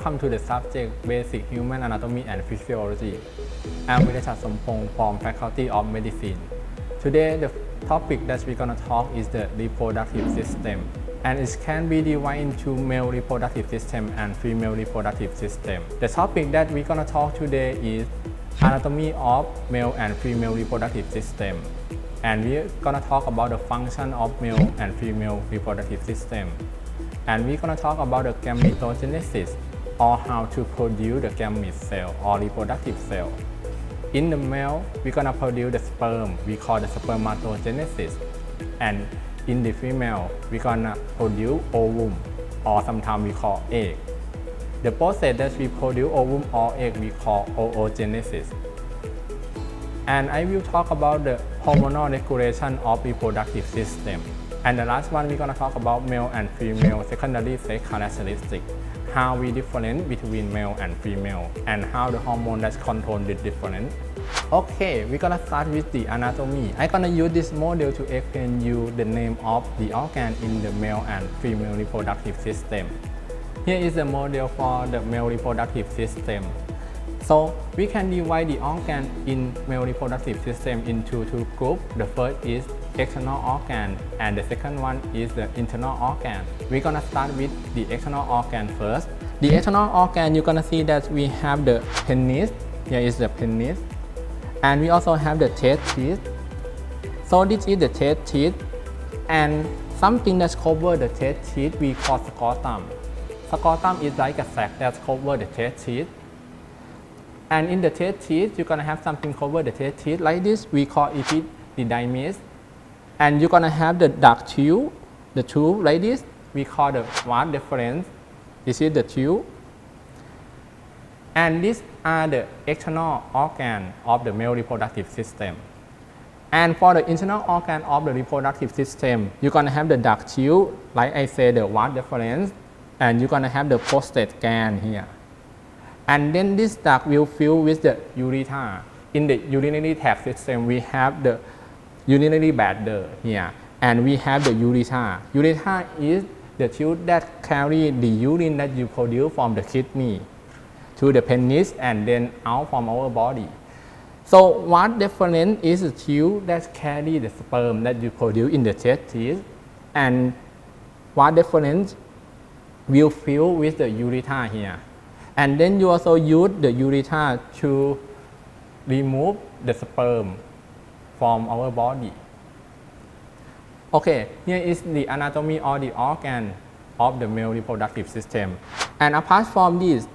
welcome to the subject Basic Human Anatomy and Physiology. I'm Weerachat Sompong from Faculty of Medicine. Today, the topic that we're going to talk is the reproductive system, and it can be divided into male reproductive system and female reproductive system. The topic that we're going to talk today is anatomy of male and female reproductive system, and we're going to talk about the function of male and female reproductive system. And we're going to talk about the gametogenesis, or how to produce the gamete cell or reproductive cell. In the male, we're going to produce the sperm, we call the spermatogenesis. And in the female, we're going to produce ovum, or sometimes we call egg. The process that we produce ovum or egg, we call oogenesis. And I will talk about the hormonal regulation of reproductive system. And the last one, we're going to talk about male and female secondary sex characteristics, how we different between male and female, and how the hormone that's control the difference. Okay, we're going to start with the anatomy. I'm going to use this model to explain you the name of the organ in the male and female reproductive system. Here is the model for the male reproductive system. So we can divide the organ in male reproductive system into two groups. The first is external organ and the second one is the internal organ. We're gonna start with the external organ first. The external organ, you're gonna see that we have the penis. Here is the penis, and we also have the testes. So this is the testes, and something that's cover the testes we call scrotum. Scrotum is like a sac that cover the testes. And in the testes, you're gonna have something cover the testes like this. We call epididymis. And you're gonna have the duct tube, the tube like this. We call the vas deferens. This is the tube. And these are the external organ of the male reproductive system. And for the internal organ of the reproductive system, you're gonna have the duct tube, like I said, the vas deferens, and you're gonna have the prostate gland here. And then this duct will fill with the urethra. In the urinary tract system, we have the urinary bladder here, and we have the urethra. Urethra is the tube that carry the urine that you produce from the kidney to the penis and then out from our body. So vas deferens is a tube that carry the sperm that you produce in the testes, and vas deferens will fill with the urethra here. And then you also use the urethra to remove the sperm from our body. Okay, here is the anatomy or the organ of the male reproductive system. And apart from this,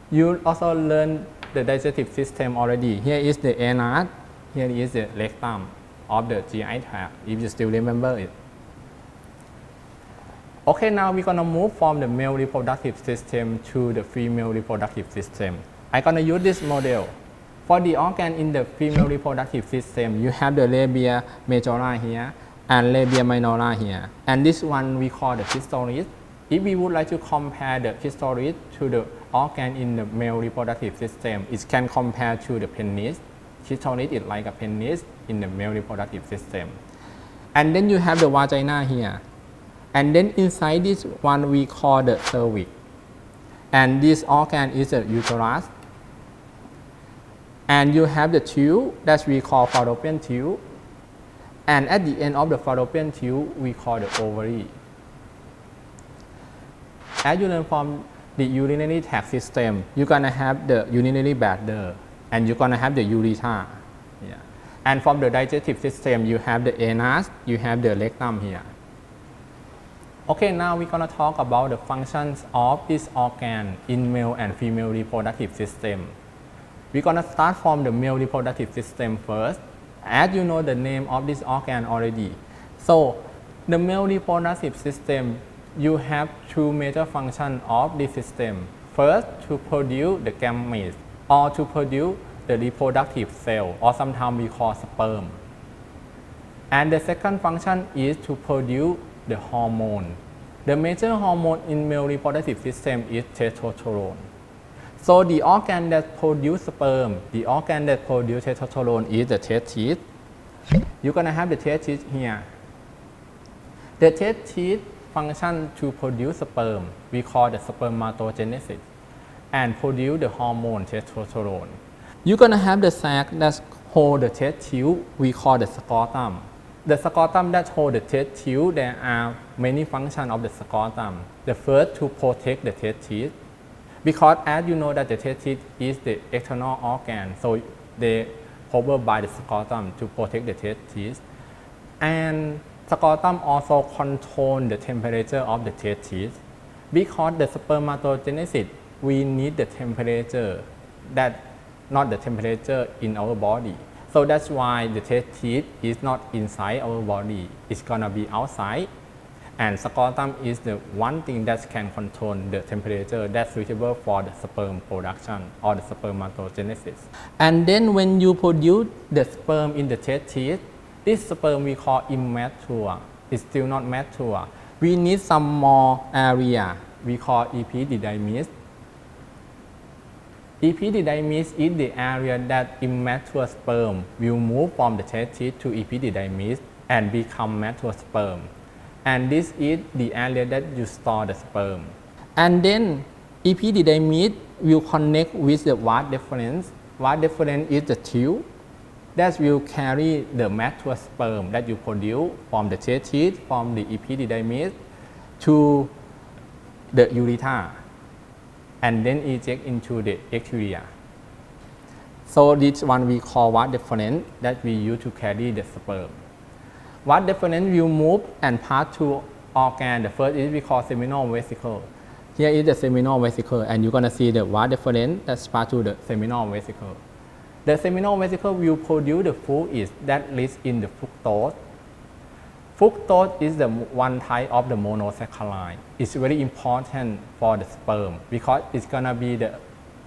you also learn the digestive system already. Here is the anus, here is the rectum of the GI tract, if you still remember it. Okay, now we're gonna move from the male reproductive system to the female reproductive system. I'm gonna use this model. For the organ in the female reproductive system, you have the labia majora here and labia minora here. And this one we call the clitoris. If we would like to compare the clitoris to the organ in the male reproductive system, it can compare to the penis. Clitoris is like a penis in the male reproductive system. And then you have the vagina here. And then inside this one we call the cervix. And this organ is the uterus. And you have the tube that we call fallopian tube. And at the end of the fallopian tube, we call the ovary. As you learn from the urinary tract system, you're gonna have the urinary bladder, and you're gonna have the urethra. Yeah. And from the digestive system, you have the anus, you have the rectum here. Okay, now we're gonna talk about the functions of this organ in male and female reproductive system. We're gonna start from the male reproductive system first. As you know the name of this organ already. So the male reproductive system, you have two major functions of this system. First, to produce the gametes, or to produce the reproductive cell, or sometimes we call sperm. And the second function is to produce the hormone. The major hormone in male reproductive system is testosterone. So the organ that produce sperm, the organ that produce testosterone is the testes. You're gonna have the testes here. The testes function to produce sperm. We call the spermatogenesis. and produce the hormone testosterone. You're gonna have the sac that hold the test tube we call the scrotum. The scrotum that hold the test tube, there are many functions of the scrotum. The first to protect the testis, because as you know that the testis is the external organ, so they cover by the scrotum to protect the testis. And scrotum also control the temperature of the testis. Because the spermatogenesis, we need the temperature that not the temperature in our body. So that's why the testis is not inside our body. It's gonna be outside. And scrotum is the one thing that can control the temperature that's suitable for the sperm production or the spermatogenesis. And then when you produce the sperm in the testis, this sperm we call immature. It's still not mature. We need some more area we call epididymis. Epididymis is the area that immature sperm will move from the testis to epididymis and become mature sperm. And this is the area that you store the sperm. And then epididymis will connect with the vas deferens. Vas deferens is the tube that will carry the mature sperm that you produce from the testis, from the epididymis to the urethra, and then eject into the ecturia. So this one we call vas deferens that we use to carry the sperm. Vas deferens will move and pass to organ. The first is we call seminal vesicle. Here is the seminal vesicle, and you're gonna see the vas deferens that's pass to the seminal vesicle. The seminal vesicle will produce the fluid that leads in the fructose. Fructose is the one type of the monosaccharide. It's very important for the sperm because it's gonna be the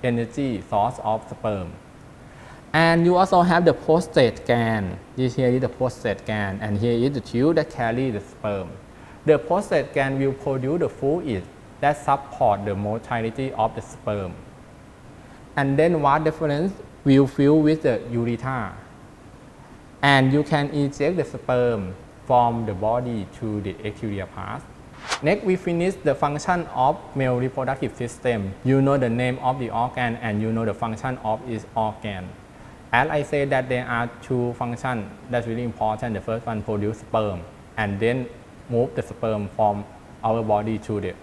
energy source of sperm. And you also have the prostate gland. Here is the prostate gland, and here is the tube that carry the sperm. The prostate gland will produce the fluid that support the motility of the sperm. And then vas deferens will fill with the urethra. And you can eject the sperm from the body to the ecturia part. Next, we finish the function of male reproductive system. You know the name of the organ and you know the function of its organ. As I say that there are two functions that's really important. The first one produce sperm and then move the sperm from our body to the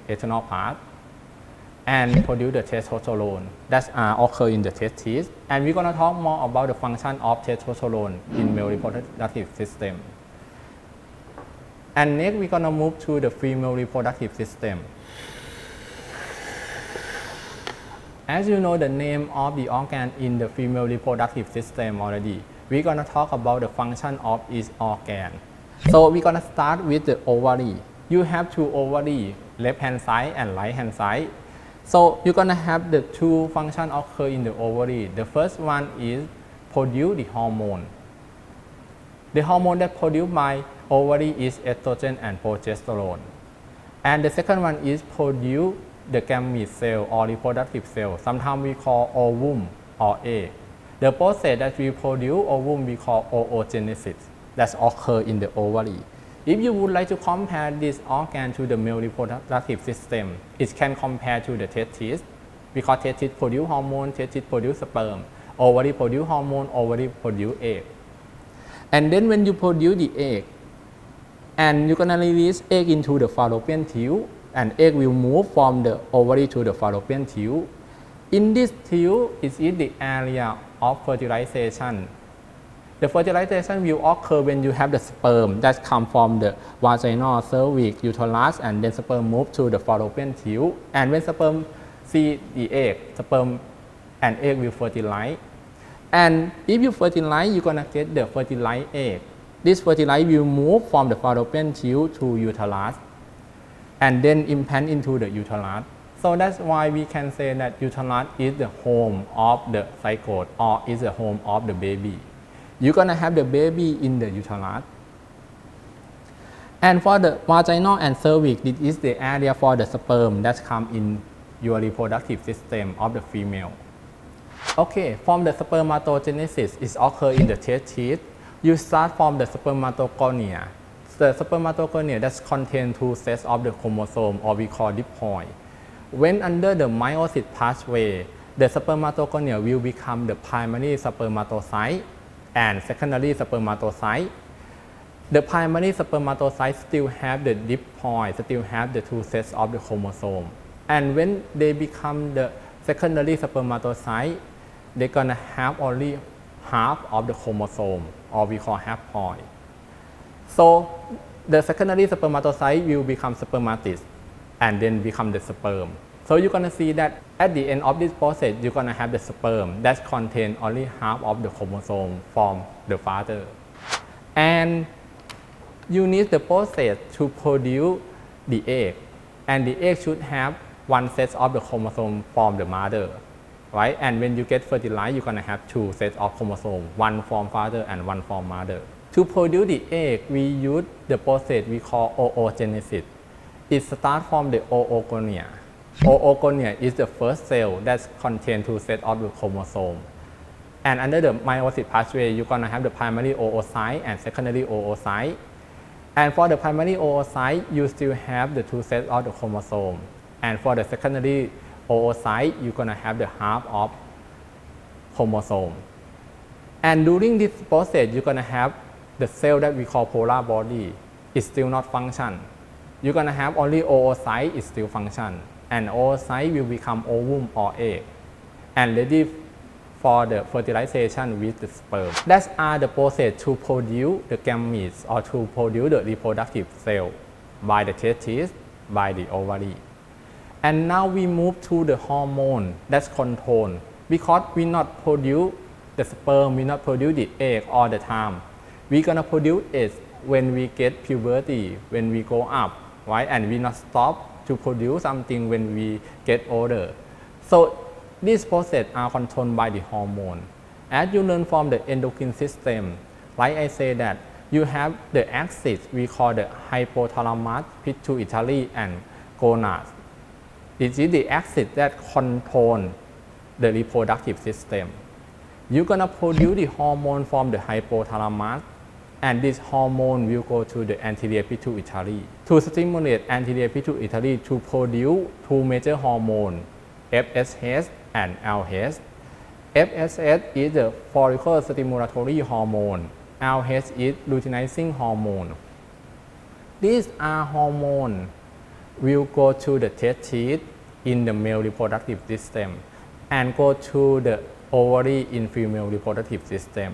external part and produce the testosterone that occur in the testes. And we're gonna talk more about the function of testosterone in male reproductive system. And next we're gonna move to the female reproductive system. As you know the name of the organ in the female reproductive system already, we're gonna talk about the function of each organ. So we're gonna start with the ovary. You have two ovary, left hand side and right hand side. So you're gonna have the two functions occur in the ovary. The first one is produce the hormone. The hormone that produced by ovary is estrogen and progesterone. And the second one is produce the gamete cell or reproductive cell. Sometimes we call ovum or egg. The process that we produce ovum we call oogenesis that occur in the ovary. If you would like to compare this organ to the male reproductive system, it can compare to the testis because testis produce hormone, testis produce sperm, ovary produce hormone, ovary produce egg. And then when you produce the egg, and you're gonna release egg into the fallopian tube, and egg will move from the ovary to the fallopian tube. In this tube is the area of fertilization. The fertilization will occur when you have the sperm that come from the vaginal, cervix, uterus, and then sperm move to the fallopian tube. And when sperm see the egg, sperm and egg will fertilize. And if you fertilize, you're gonna get the fertilized egg. This fertilizer will move from the fallopian tube to uterus and then implant into the uterus. So that's why we can say that uterus is the home of the zygote or is the home of the baby. You're gonna have the baby in the uterus. And for the vaginal and cervix, this is the area for the sperm that come in your reproductive system of the female. Okay, from the spermatogenesis is occur in the testis. You start from the spermatogonia. The spermatogonia that contain two sets of the chromosome or we call diploid. When under the meiosis pathway, the spermatogonia will become the primary spermatocyte and secondary spermatocyte. The primary spermatocyte still have the diploid, still have the two sets of the chromosome. And when they become the secondary spermatocyte, they're gonna have only half of the chromosome, or we call haploid. So the secondary spermatocyte will become spermatid and then become the sperm. So you're gonna see that at the end of this process, you're gonna have the sperm that contain only half of the chromosome from the father. And you need the process to produce the egg, and the egg should have one set of the chromosome from the mother, right? And when you get fertilized, you're gonna have two sets of chromosome, one from father and one from mother. To produce the egg, we use the process we call oogenesis. It starts from the oogonia. Oogonia is the first cell that contains two sets of the chromosome. And under the meiosis pathway, you're gonna have the primary oocyte and secondary oocyte. And for the primary oocyte, you still have the two sets of the chromosome. And for the secondary oocyte, you're gonna have the half of chromosome. And during this process, you're gonna have the cell that we call polar body is still not function. You're gonna have only oocyte is still function, and oocyte will become ovum or egg, and ready for the fertilization with the sperm. That's the process to produce the gametes or to produce the reproductive cell by the testes, by the ovary. And now we move to the hormone that's controlled, because we not produce the sperm, we not produce the egg all the time. We're gonna produce it when we get puberty, when we grow up, right? And we not stop to produce something when we get older. So these processes are controlled by the hormone. As you learn from the endocrine system, like I say that you have the axis we call the hypothalamus, pituitary, and gonads. It is the axis that controls the reproductive system. You're gonna produce the hormone from the hypothalamus, and this hormone will go to the anterior pituitary to stimulate anterior pituitary to produce two major hormones, FSH and LH. FSH is the follicle stimulatory hormone. LH is luteinizing hormone. These are hormones will go to the testes in the male reproductive system and go to the ovary in female reproductive system.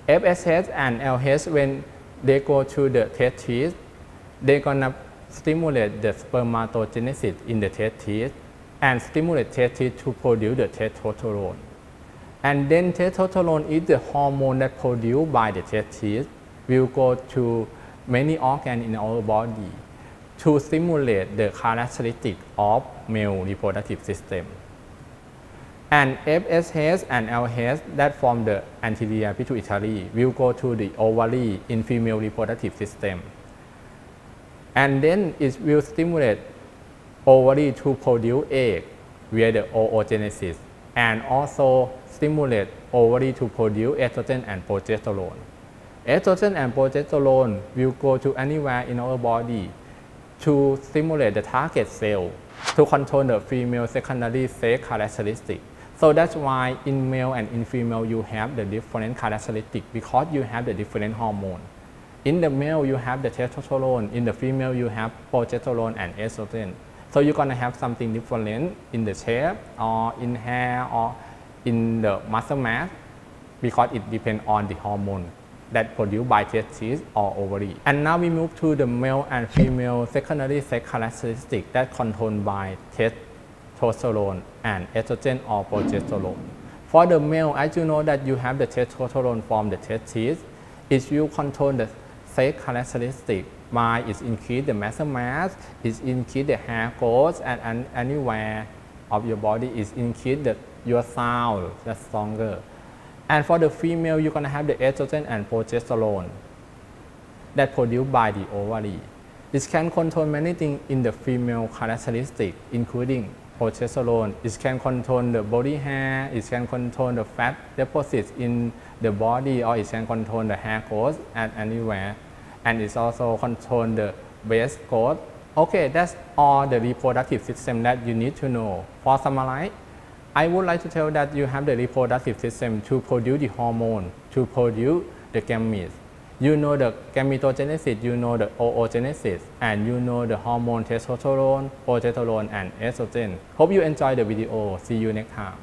FSH and LH, when they go to the testes, they're gonna stimulate the spermatogenesis in the testes and stimulate testes to produce the testosterone. And then testosterone is the hormone that produced by the testes will go to many organs in our body to stimulate the characteristic of male reproductive system. And FSH and LH that from the anterior pituitary will go to the ovary in female reproductive system. And then it will stimulate ovary to produce egg via the oogenesis, and also stimulate ovary to produce estrogen and progesterone. Estrogen and progesterone will go to anywhere in our body to stimulate the target cell to control the female secondary sex characteristic. So that's why in male and in female you have the different characteristic, because you have the different hormone. In the male you have the testosterone, in the female you have progesterone and estrogen. So you're gonna have something different in the shape or in hair or in the muscle mass, because it depends on the hormone that produced by testes or ovary. And now we move to the male and female secondary sex characteristic that controlled by testosterone and estrogen or progesterone. For the male, as you know that you have the testosterone from the testes, it will control the sex characteristic by it increase the muscle mass, it increase the hair growth, and anywhere of your body is increase your sound that's stronger. And for the female, you're gonna have the estrogen and progesterone that produced by the ovary. It can control many things in the female characteristic, including progesterone. It can control the body hair, it can control the fat deposits in the body, or it can control the hair growth at anywhere. And it also control the breast growth Okay, that's all the reproductive system that you need to know. For summarize, I would like to tell that you have the reproductive system to produce the hormone, to produce the gametes. You know the gametogenesis, you know the oogenesis, and you know the hormone testosterone, progesterone, and estrogen. Hope you enjoy the video. See you next time.